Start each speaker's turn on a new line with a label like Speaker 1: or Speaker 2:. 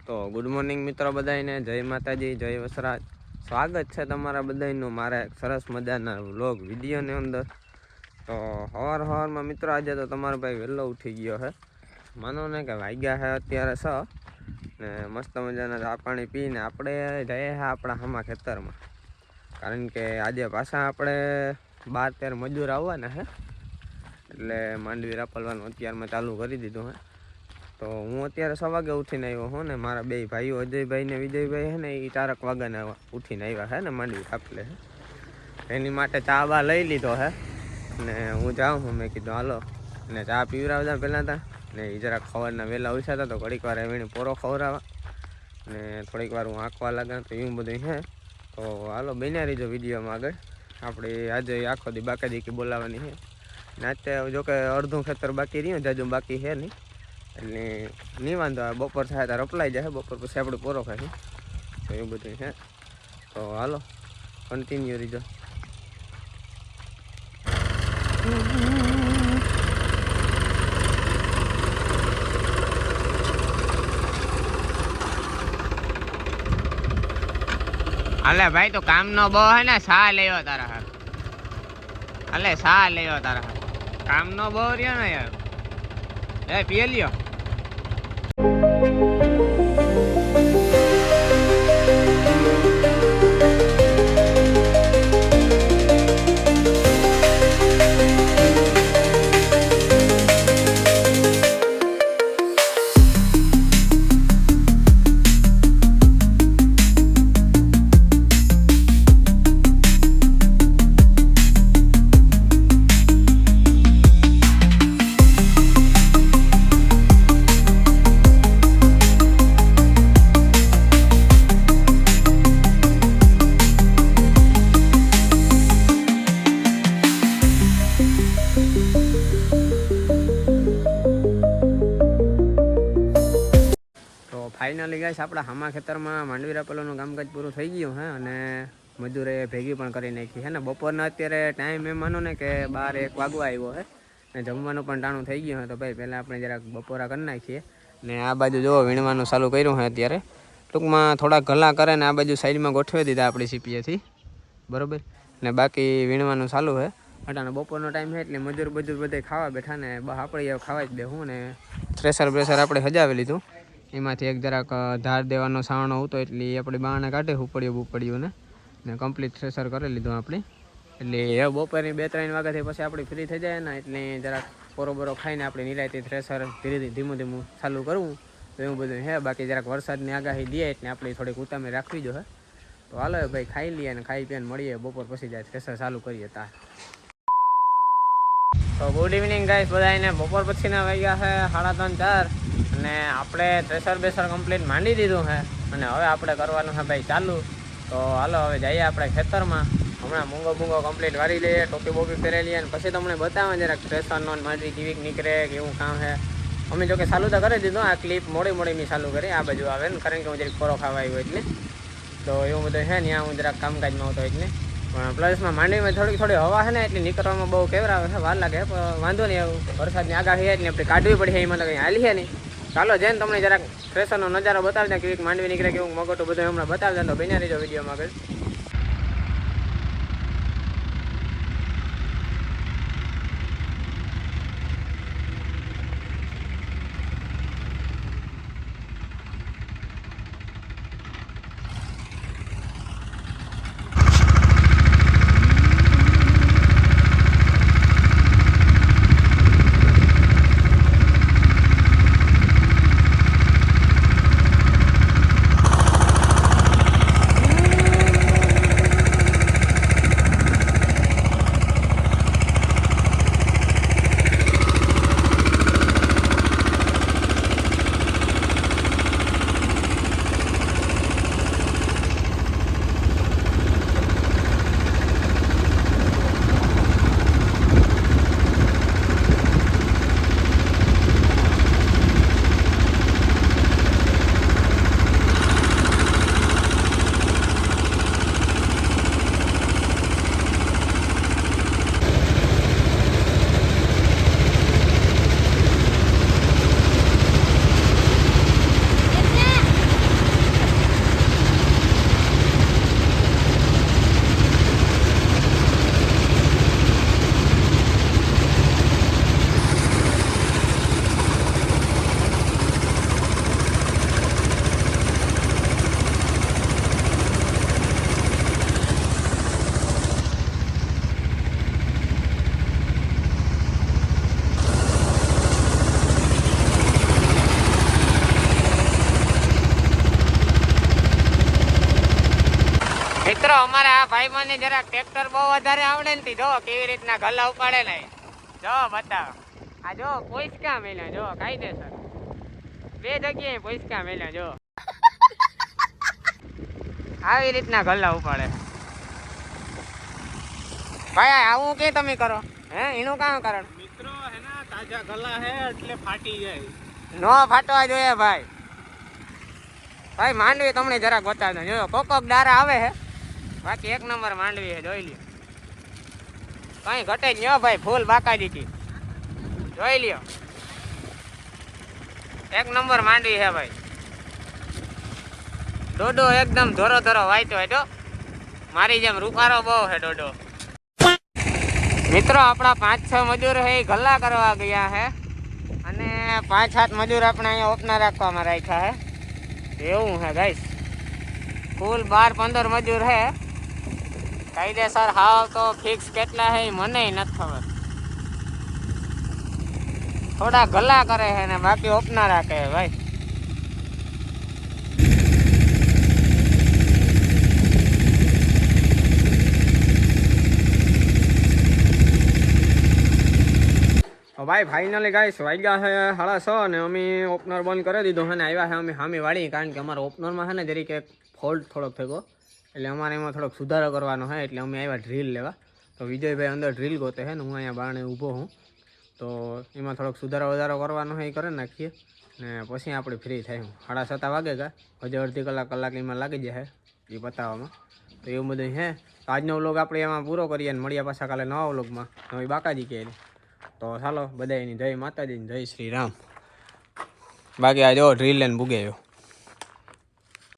Speaker 1: તો good morning મિત્રો બધાને, જય માતાજી, જય વસરાજ. સ્વાગત છે તમારા બધાનું મારા એક સરસ મજાના વ્લોગ વિડીયોની અંદર. તો સવારમાં મિત્રો આજે તો તમારો ભાઈ વહેલો ઉઠી ગયો છે. માનો ને કે વાગ્યા છે અત્યારે 6 ને મસ્ત મજાના ચા પાણી પીને આપણે જઈએ છીએ આપણા હામા ખેતરમાં. કારણ કે આજે પાછા આપણે 12-13 મજૂર આવવાના છે, એટલે માંડવી રાપલવાનું અત્યારમાં ચાલુ કરી દીધું છે. તો હું અત્યારે 6 વાગે ઉઠીને આવ્યો હું ને મારા બે ભાઈઓ અજયભાઈ ને વિજયભાઈ છે ને એ 4 વાગ્યાના ઉઠીને આવ્યા છે ને માંડવી કાપલે છે. એની માટે ચા બા લઈ લીધો છે ને હું જાઉં હું. મેં કીધું હાલો ને ચા પીવડાવતા પહેલાં હતા ને એ જરાક સવારના વહેલા ઉઠ્યા હતા તો ઘડીક વાર એવીને પોરો ખવડાવવા ને થોડીક વાર હું આંકવા લાગ્યા. તો એવું બધું છે. તો હાલો બન્યા રહીજો વિડીયોમાં આગળ. આપણે આજે આખો દી બાકાજી બોલાવવાની છે ને. અત્યારે જોકે અડધું ખેતર બાકી રહ્યું, જાજુ બાકી છે નહીં, એટલે નહીં વાંધો. બપોર થાય ત્યારે અપલાઈ જાય, બપોર પછી આપણે પોરો ખાઈશું. તો એવું બધું છે. તો હાલો કન્ટિન્યુ રીજો. હાલે ભાઈ તો કામ નો બહુ હે ને, સા લેવો તારા હાર. હાલે સા લેવો તારા હાર, કામ નો બહુ રહ્યો ને યાર. એ પીએ લ્યો. ફાઇનલી ગાઈસ આપણા હામા ખેતરમાં માંડવી રાપેલાનું કામકાજ પૂરું થઈ ગયું છે અને મજૂરે ભેગી પણ કરી નાખી છે ને. બપોરના અત્યારે ટાઈમ એમ માનો ને કે 12-1 વાગવા આવ્યો છે ને જમવાનું પણ ટાણું થઈ ગયું છે. તો ભાઈ પહેલાં આપણે જરાક બપોરા કરી નાખીએ ને આ બાજુ જો વીણવાનું ચાલુ કર્યું છે અત્યારે. ટૂંકમાં થોડા ગલા કરે ને આ બાજુ સાઈડમાં ગોઠવી દીધા આપણી સીપીએથી, બરાબર ને. બાકી વીણવાનું ચાલુ છે. અટાણે બપોરનો ટાઈમ છે એટલે મજૂર બધે ખાવા બેઠા ને આપણે ખાવા જ બેહું ને. થ્રેસર આપણે સજાવી લીધું. એમાંથી એક જરાક ધાર દેવાનો સાવણો હતો એટલે આપણી બાણે કાઢે ઉપડ્યું ને કમ્પ્લીટ થ્રેસર કરી લીધું આપણે. એટલે એ બપોરની 2-3 વાગ્યાથી પછી આપણી ફ્રી થઈ જાય ને એટલે જરાક પોરો ખાઈને આપણે નિરાયથી થ્રેસર ધીમું ચાલુ કરવું. તો એવું બધું છે. બાકી જરાક વરસાદની આગાહી દે એટલે આપણે થોડીક ઉતામે રાખવી જો. તો હાલો ભાઈ ખાઈ લઈએ અને ખાઈ પીને મળીએ બપોર પછી જાય થ્રેસર ચાલુ કરીએ તાર. તો ગુડ ઇવનિંગ ગાઈસ બધાને. બપોર પછીના વાગ્યા છે 3:30-4 અને આપણે થ્રેસર કમ્પ્લીટ માંડી દીધું છે અને હવે આપણે કરવાનું છે ભાઈ ચાલુ. તો હાલો હવે જઈએ આપણે ખેતરમાં. હમણાં મૂંગો કમ્પ્લીટ વારી લઈએ, ટોપી બોપી પહેરી લઈએ અને પછી તમને બતાવે જરાક થ્રેસરનો માંડવી કેવીક નીકળે કેવું કામ છે. અમે જોકે ચાલુ તો કરી દીધું. આ ક્લિપ મોડી મેં ચાલુ કરી આ બાજુ આવે ને, કારણ કે હું જરાક પોરો ખાવા આવ્યો એટલે. તો એવું બધું છે ને, હું જરાક કામકાજમાં આવતો એટલે. પણ પ્લસમાં માંડવીમાં થોડી હવા છે ને એટલે નીકળવામાં બહુ કેવરાવે છે, વાર લાગે. પણ વાંધો નહીં, એવું વરસાદની આગાહી એટલે આપણે કાઢવી પડે. એમાં તો કંઈ હાલી છે નહીં. ચાલો જઈને તમને જરાક થ્રેસરનો નજારો બતાવી દે, કેવીક માંડવી નીકળે, કેવું મગોટું બધું હમણાં બતાવી દે. તો બન્યા રહીજો વિડીયોમાં આગળ. મિત્રો અમારે આ ભાઈ મને જરાક ટ્રેક્ટર બહુ વધારે આવડે ને જો કેવી રીતના ગલ્લા ઉપાડે ને જો બતાવો આ જો પોઈસકા મેલ્યા જો કાયદેસર 2 જગ્યાએ પોઈસકા મેલ્યા જો આવી રીતના ગલ્લા ઉપાડે ભાઈ આવું કે તમે કરો હે એનું કામ કારણ
Speaker 2: મિત્રો હે ના તાજા ગલા હે એટલે ફાટી જાય
Speaker 1: નો ફાટવા જોઈએ ભાઈ ભાઈ માંડવી તમને જરાક બતાવજો જો કોક ડારા આવે હે બાકી 1 નંબર માંડવી હે જોઈ લ્યો કઈ ઘટે જ ન ભાઈ ફૂલ બાકાજી કી જોઈ લ્યો 1 નંબર માંડવી હે ભાઈ ડોડો એકદમ ધોરો ધોરો વાયતો હે જો મારી જેમ રૂપારો બહુ હે ડોડો મિત્રો આપણા 5-6 મજૂર હે ગલ્લા કરવા ગયા હે અને 5-7 મજૂર આપણે અહીંયા ઓપના રાખવામાં રાખ્યા હે એવું હે ગાઈસ કુલ 12-15 મજૂર હે કાયદેસર હાવ તો ફિક્સ કેટલા હે મને નથી ખબર થોડા ગલ્લા કરે છે ને બાકી ઓપના રાખે હે ભાઈ ભાઈ ફાઇનલી ગાઈસ વાગ્યા છે 6:30 ને અમે ઓપનર બંધ કરી દીધો છે ને આવ્યા છે અમે સામે વાળી કારણ કે અમારા ઓપનરમાં છે ને જરીક એક ફોલ્ટ થોડોક થયો એટલે અમારે એમાં થોડોક સુધારો કરવાનો છે એટલે અમે આવ્યા ડ્રીલ લેવા તો વિજયભાઈ અંદર ડ્રીલ ગોતે છે ને હું અહીંયા બારણે ઊભો હું તો એમાં થોડોક વધારો કરવાનો છે એ કરી નાખીએ ને પછી આપણે ફ્રી થાય 7:30 વાગે ગયા હજી અડધી કલાક એમાં લાગી જાય એ પતાવવામાં તો એવું બધું છે તો આજનો વ્લોગ આપણે એમાં પૂરો કરીએ અને મળ્યા પાછા કાલે નવા વ્લોગમાં નવી બાકાજી કહે તો ચાલો બધાની જય માતાજી જય શ્રી રામ બાકી આ જો ડ્રીલ લઈને ભૂગે